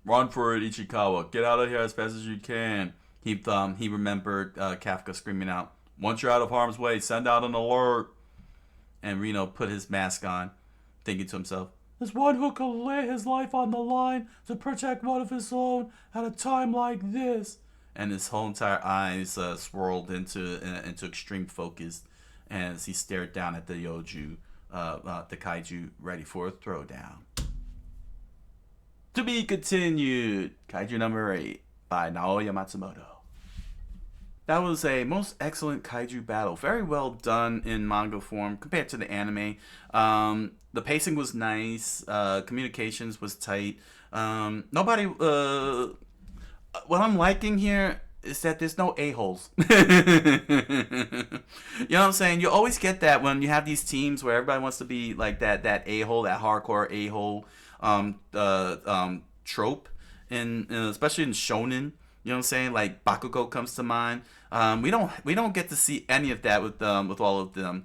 Speaker 1: Run for it, Ichikawa. Get out of here as fast as you can. He remembered Kafka screaming out, once you're out of harm's way, send out an alert. And Reno put his mask on, thinking to himself, there's one who could lay his life on the line to protect one of his own at a time like this. And his whole entire eyes swirled into extreme focus as he stared down at the Yoju, the kaiju, ready for a throwdown. To be continued, Kaiju number 8 by Naoya Matsumoto. That was a most excellent kaiju battle. Very well done in manga form compared to the anime. The pacing was nice. Communications was tight. Nobody. What I'm liking here is that there's no a-holes. You know what I'm saying? You always get that when you have these teams where everybody wants to be like that a-hole, that hardcore a-hole trope, and especially in shonen. You know what I'm saying? Like Bakugo comes to mind. We don't get to see any of that with all of them.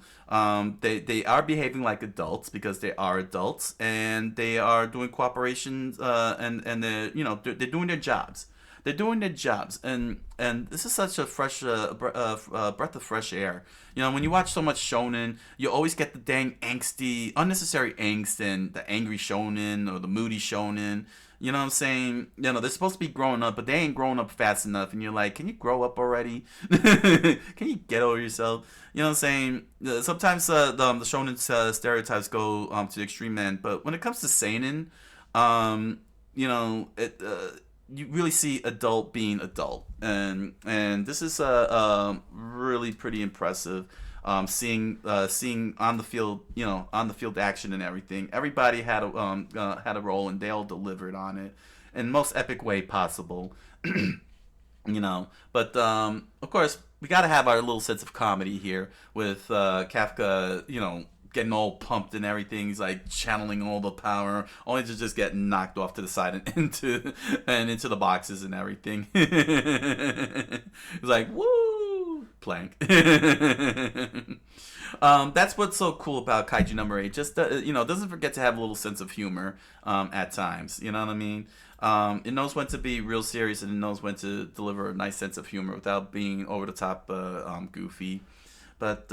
Speaker 1: They are behaving like adults because they are adults and they are doing cooperation and they're doing their jobs. They're doing their jobs, and this is such a fresh breath of fresh air. You know, when you watch so much shonen, you always get the dang angsty, unnecessary angst and the angry shonen or the moody shonen. You know what I'm saying? You know, they're supposed to be growing up, but they ain't growing up fast enough. And you're like, can you grow up already? Can you get over yourself? You know what I'm saying? Sometimes the shonen stereotypes go to the extreme end. But when it comes to seinen, you really see adult being adult. And this is really pretty impressive. Seeing on the field action and everything. Everybody had a role and they all delivered on it in most epic way possible. But of course we got to have our little sense of comedy here with Kafka, getting all pumped and everything. He's like channeling all the power, only to just get knocked off to the side and into the boxes and everything. He's like, woo, plank. That's what's so cool about Kaiju number 8. Just doesn't forget to have a little sense of humor at times. You know what I mean? It knows when to be real serious and it knows when to deliver a nice sense of humor without being over the top goofy. But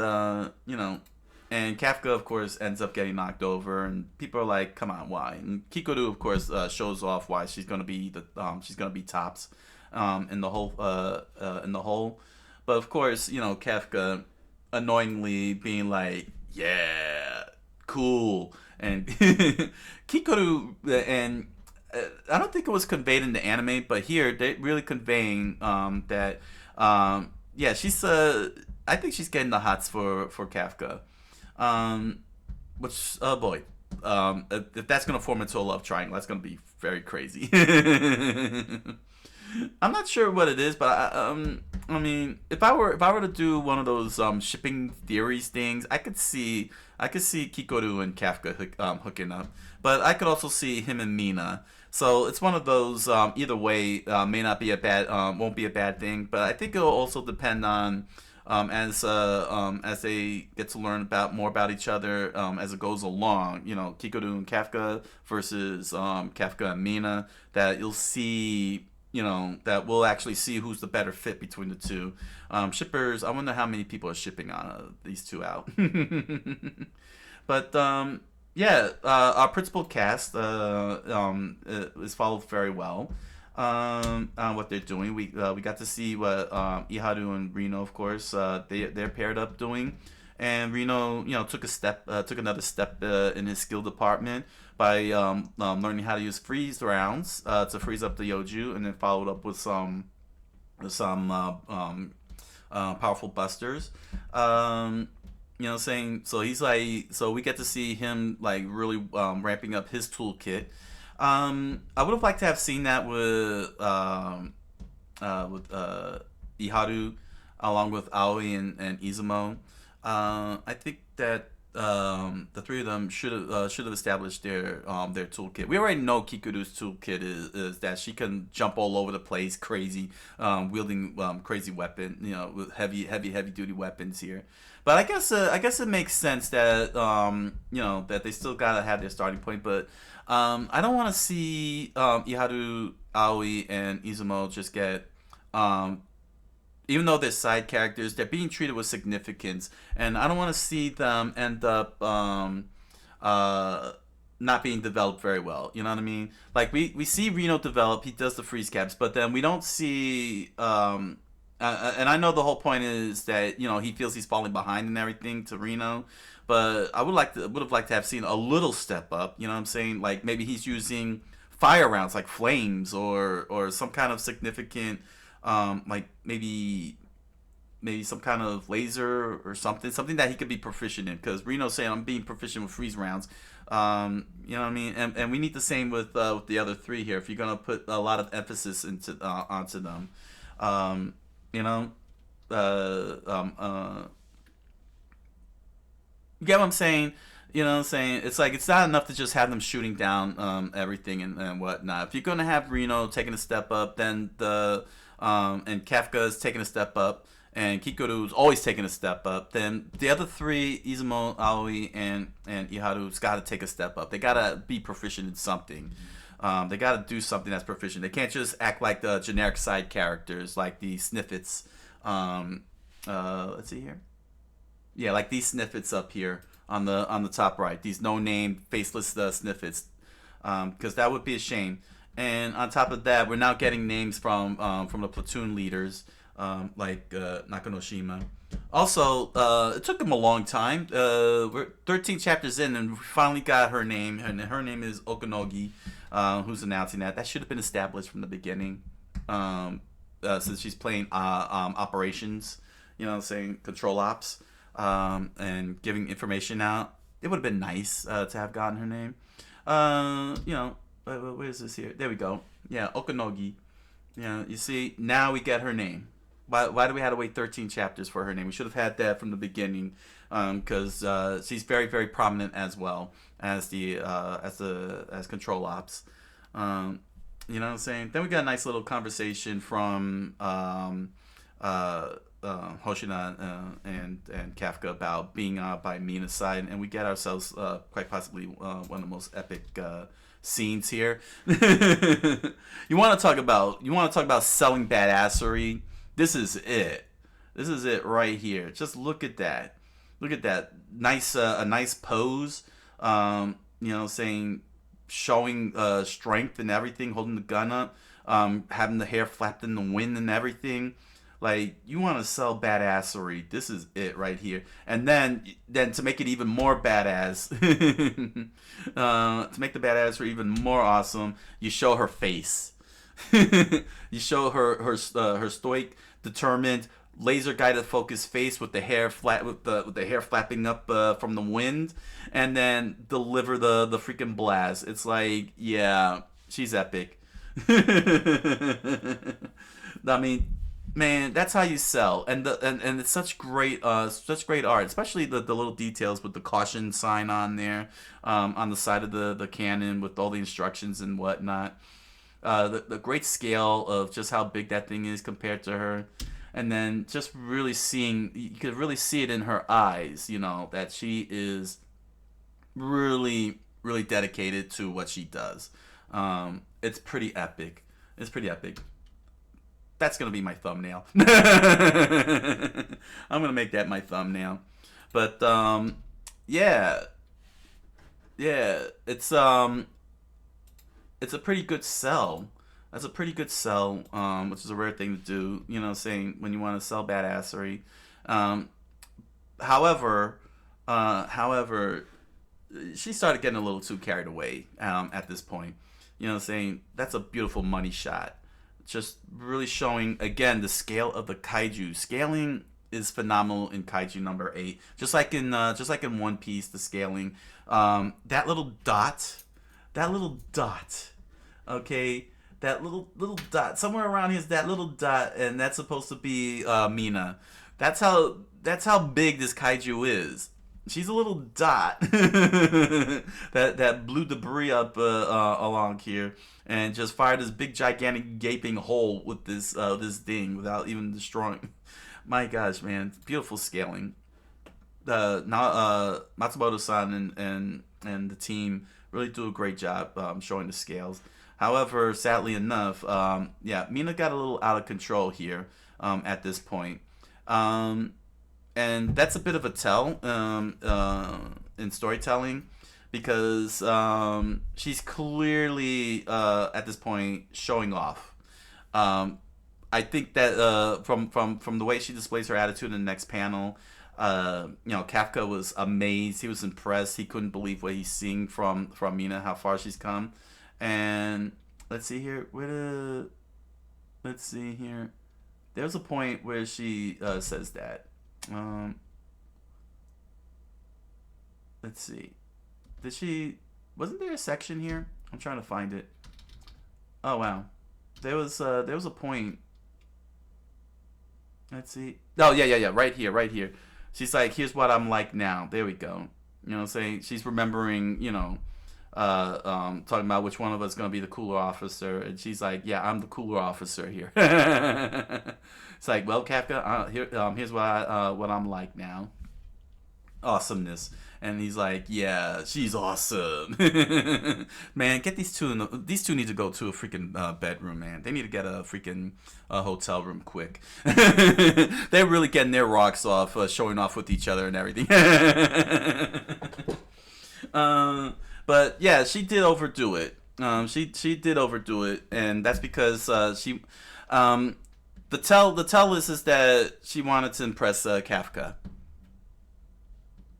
Speaker 1: and Kafka, of course, ends up getting knocked over, and people are like, "Come on, why?" And Kikoru, of course, shows off why she's gonna be tops in the whole. But of course, Kafka annoyingly being like, "Yeah, cool," and Kikoru and I don't think it was conveyed in the anime, but here they really conveying that yeah, she's I think she's getting the hots for Kafka. Which boy, if that's gonna form into a love triangle, that's gonna be very crazy. I'm not sure what it is, but I mean, if I were to do one of those shipping theories things, I could see Kikoru and Kafka hooking up, but I could also see him and Mina. So it's one of those. Either way, may not be a bad, won't be a bad thing. But I think it'll also depend on as they get to learn more about each other as it goes along. You know, Kikoru and Kafka versus Kafka and Mina. That you'll see. You know, that we'll actually see who's the better fit between the two. Shippers, I wonder how many people are shipping on these two out. But yeah, our principal cast is followed very well. On what they're doing, we got to see what Iharu and Reno, of course, they're paired up doing, and Reno, you know, took another step in his skill department by learning how to use freeze rounds to freeze up the Yoju, and then followed up with some powerful busters. You know, saying so he's like so we get to see him like really ramping up his toolkit. I would have liked to have seen that with Iharu along with Aoi and Izumo. I think that the three of them should have established their toolkit. We already know Kikuru's toolkit is that she can jump all over the place, crazy, wielding crazy weapon, you know, with heavy duty weapons here. But I guess it makes sense that you know that they still gotta have their starting point. But I don't want to see Iharu, Aoi, and Izumo just get even though they're side characters, they're being treated with significance, and I don't want to see them end up not being developed very well. You know what I mean? Like we see Reno develop, he does the freeze caps, but then we don't see. And I know the whole point is that you know he feels he's falling behind and everything to Reno, but I would have liked to have seen a little step up. You know what I'm saying? Like maybe he's using fire rounds like flames or some kind of significant like maybe some kind of laser or something that he could be proficient in, because Reno's saying I'm being proficient with freeze rounds. You know what I mean? And we need the same with the other three here if you're gonna put a lot of emphasis into onto them. You know, you get what I'm saying? You know what I'm saying? It's like it's not enough to just have them shooting down everything and whatnot. If you're gonna have Reno taking a step up, then and Kafka's taking a step up, and Kikoru's always taking a step up, then the other three, Izumo, Aoi, and Iharu's got to take a step up. They got to be proficient in something. They got to do something that's proficient. They can't just act like the generic side characters, like the Sniffits. Let's see here. Yeah, like these Sniffits up here on the top right. These no-name, faceless Sniffits. Because that would be a shame. And on top of that, we're now getting names from the platoon leaders, like Nakanoshima. Also, it took them a long time. We're 13 chapters in, and we finally got her name. Her name is Okanogi, who's announcing that. That should have been established from the beginning, since she's playing operations, you know what I'm saying, control ops, and giving information out. It would have been nice to have gotten her name. You know, where is this here? There we go. Yeah, Okanogi. Yeah, you see, now we get her name. Why do we have to wait 13 chapters for her name? We should have had that from the beginning, because she's very, very prominent as well as as control ops. You know what I'm saying? Then we got a nice little conversation from Hoshina and Kafka about being by Mina's side, and we get ourselves quite possibly one of the most epic scenes here. You want to talk about selling badassery? This is it. This is it right here. Just look at that. Look at that. Nice, a nice pose. You know, showing strength and everything, holding the gun up, having the hair flapped in the wind and everything. Like, you want to sell badassery, this is it right here. And then to make it even more badass, to make the badassery even more awesome, you show her face. You show her stoic, determined, laser guided focus face with the hair flat with the hair flapping up from the wind, and then deliver the freaking blast. It's like, yeah, she's epic. I mean, man, that's how you sell, and it's such great art, especially the little details with the caution sign on there, on the side of the cannon with all the instructions and whatnot. The great scale of just how big that thing is compared to her, and then just really seeing, you could really see it in her eyes, that she is really really dedicated to what she does. It's pretty epic. It's pretty epic. That's gonna be my thumbnail. I'm gonna make that my thumbnail. But yeah, yeah, it's a pretty good sell. That's a pretty good sell, which is a rare thing to do. Saying when you want to sell badassery. Um, however, however, she started getting a little too carried away at this point. Saying that's a beautiful money shot. Just really showing again the scale of the kaiju. Scaling is phenomenal in Kaiju number 8. Just like in One Piece, the scaling. That little dot, okay, that little dot somewhere around here is that little dot, and that's supposed to be Mina. That's how big this kaiju is. She's a little dot that blew debris up along here and just fired this big gigantic gaping hole with this thing without even destroying. My gosh, man, beautiful scaling. Matsumoto-san and the team really do a great job showing the scales. However, sadly enough, Mina got a little out of control here at this point. And that's a bit of a tell in storytelling, because she's clearly at this point showing off. I think that from the way she displays her attitude in the next panel, Kafka was amazed. He was impressed. He couldn't believe what he's seeing from Mina, how far she's come. And let's see here. Let's see here. There's a point where she says that. Let's see. Wasn't there a section here? I'm trying to find it. Oh wow. There was a point. Let's see. Oh yeah. Right here. She's like, here's what I'm like now. There we go. Saying she's remembering, talking about which one of us is gonna be the cooler officer, and she's like, yeah, I'm the cooler officer here. It's like, well, Kafka, here's what I'm like now. Awesomeness. And he's like, yeah, she's awesome. Man, get these two need to go to a freaking bedroom, man. They need to get a freaking hotel room quick. They're really getting their rocks off, showing off with each other and everything. But yeah, she did overdo it. She did overdo it, and that's because she the tell is that she wanted to impress Kafka.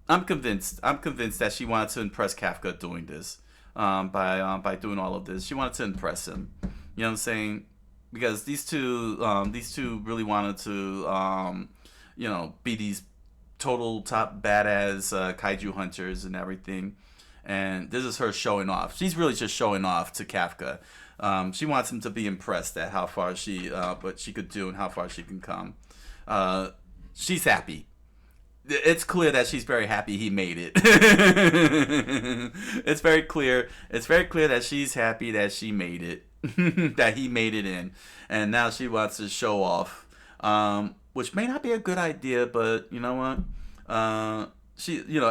Speaker 1: I'm convinced that she wanted to impress Kafka doing this, by doing all of this. She wanted to impress him. You know what I'm saying? Because these two really wanted to be these total top badass kaiju hunters and everything. And this is her showing off. She's really just showing off to Kafka. She wants him to be impressed at how far what she could do and how far she can come. She's happy. It's clear that she's very happy he made it. It's very clear. It's very clear that she's happy that she made it, that he made it in, and now she wants to show off, which may not be a good idea. But you know what?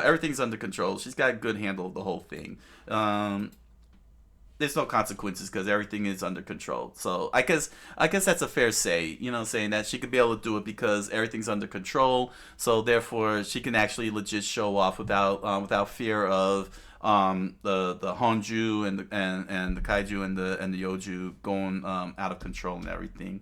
Speaker 1: Everything's under control. She's got a good handle of the whole thing. There's no consequences because everything is under control. So I guess that's a fair say, saying that she could be able to do it because everything's under control. So therefore, she can actually legit show off without fear of the Honju and the Kaiju and the Yoju going out of control and everything.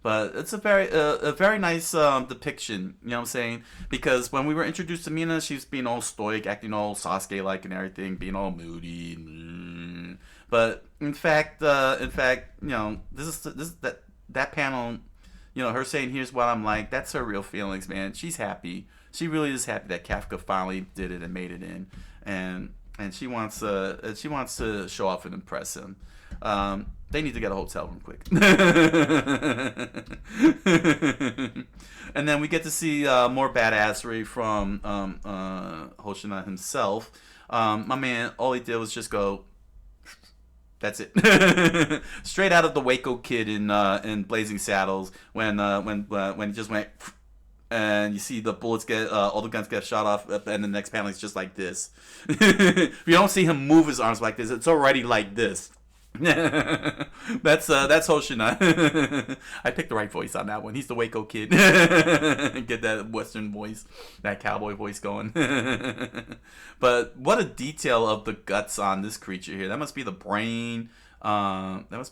Speaker 1: But it's a very nice depiction, you know what I'm saying? Because when we were introduced to Mina, she was being all stoic, acting all Sasuke-like and everything, being all moody. But in fact, you know, that panel, you know, her saying, "Here's what I'm like," that's her real feelings, man. She's happy. She really is happy that Kafka finally did it and made it in, and she wants to show off and impress him. They need to get a hotel room quick. And then we get to see more badassery from Hoshina himself. My man, all he did was just go. That's it. Straight out of the Waco Kid in Blazing Saddles when he just went. And you see the bullets all the guns get shot off, and the next panel is just like this. If you don't see him move his arms like this, it's already like this. That's Hoshina. I picked the right voice on that one. He's the Waco Kid. Get that Western voice, that cowboy voice going. But what a detail of the guts on this creature here. That must be the brain. There's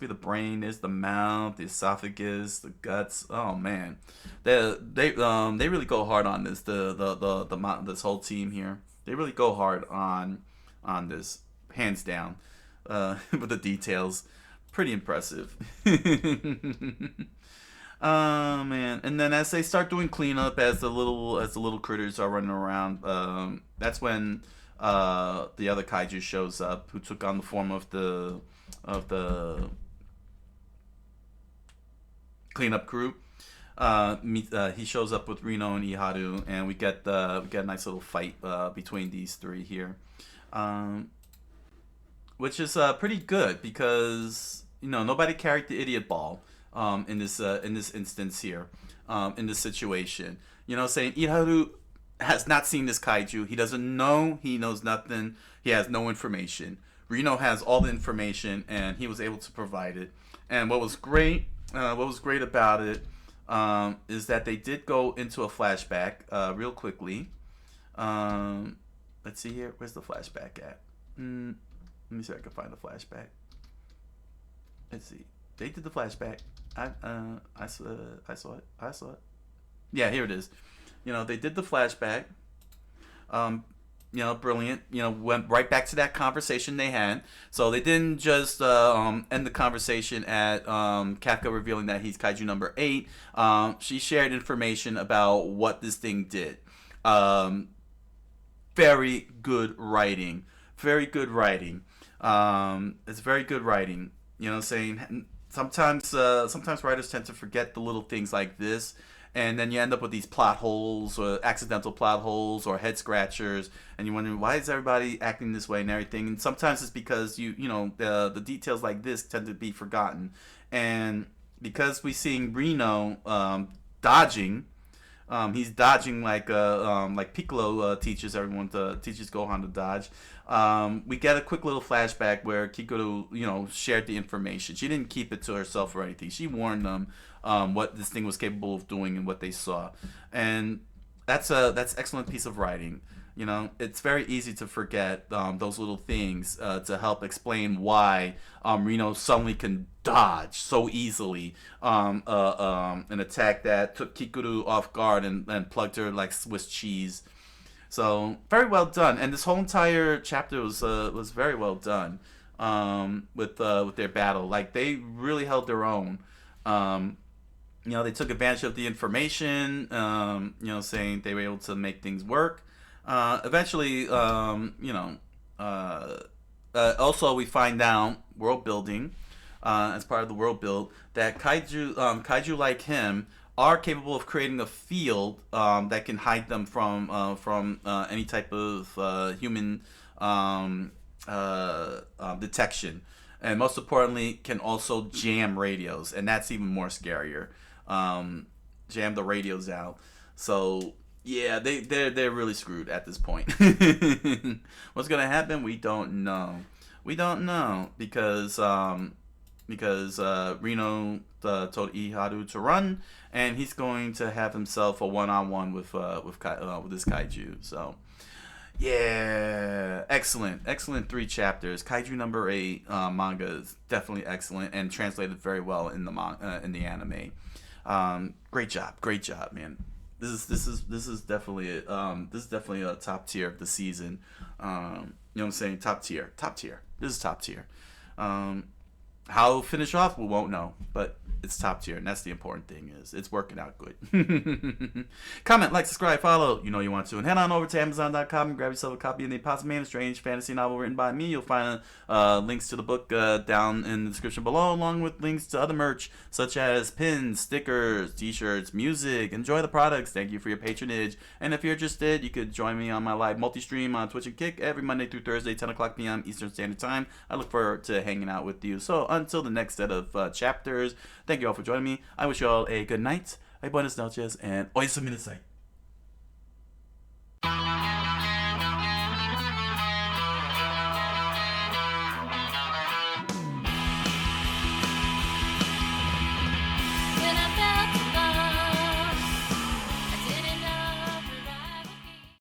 Speaker 1: the mouth, the esophagus, the guts. Oh man, they really go hard on this. This whole team here, they really go hard on this, hands down. With the details, pretty impressive. Oh man! And then as they start doing cleanup, as the little critters are running around, that's when the other kaiju shows up, who took on the form of the cleanup crew. He shows up with Reno and Iharu, and we get a nice little fight between these three here, which is pretty good because nobody carried the idiot ball in this instance here, in this situation. Saying Iharu has not seen this kaiju. He doesn't know. He knows nothing. He has no information. Reno has all the information, and he was able to provide it. And what was great about it is that they did go into a flashback real quickly. Let's see here. Where's the flashback at? Let me see if I can find the flashback. Let's see. They did the flashback. I saw it. Yeah, here it is. They did the flashback. Brilliant. Went right back to that conversation they had. So they didn't just end the conversation at Kafka revealing that he's Kaiju number 8. She shared information about what this thing did. Very good writing. Very good writing. It's very good writing. Saying sometimes writers tend to forget the little things like this. And then you end up with these plot holes, or accidental plot holes, or head scratchers, and you're wondering why is everybody acting this way and everything. And sometimes it's because the details like this tend to be forgotten. And because we're seeing Reno dodging, he's dodging like Piccolo teaches Gohan to dodge. We get a quick little flashback where Kikuru, shared the information. She didn't keep it to herself or anything. She warned them what this thing was capable of doing and what they saw, and that's excellent piece of writing. It's very easy to forget those little things to help explain why Reno suddenly can dodge so easily an attack that took Kikuru off guard and plugged her like Swiss cheese. So very well done, and this whole entire chapter was very well done with their battle. Like they really held their own. They took advantage of the information. Saying they were able to make things work. Eventually, also we find out world building as part of the world build that kaiju like him are capable of creating a field that can hide them from any type of human detection, and most importantly, can also jam radios, and that's even more scarier. Jam the radios out. So yeah, they're really screwed at this point. What's gonna happen? We don't know. Because Reno told Iharu to run, and he's going to have himself a one-on-one with this kaiju. So yeah, excellent 3 chapters. Kaiju number 8 manga is definitely excellent and translated very well in the anime. Great job, man. This is definitely a top tier of the season. You know what I'm saying? Top tier. This is top tier. How it'll finish off, we won't know, but it's top tier, and that's the important thing. Is it's working out good. Comment, like, subscribe, follow. You know you want to, and head on over to Amazon.com and grab yourself a copy of The Impossible Man, a strange fantasy novel written by me. You'll find links to the book down in the description below, along with links to other merch such as pins, stickers, t-shirts, music. Enjoy the products. Thank you for your patronage. And if you're interested, you could join me on my live multi-stream on Twitch and Kick every Monday through Thursday, 10 o'clock p.m. Eastern Standard Time. I look forward to hanging out with you. So until the next set of chapters, thank you all for joining me. I wish you all a good night, a buenas noches, and oyasuminasai.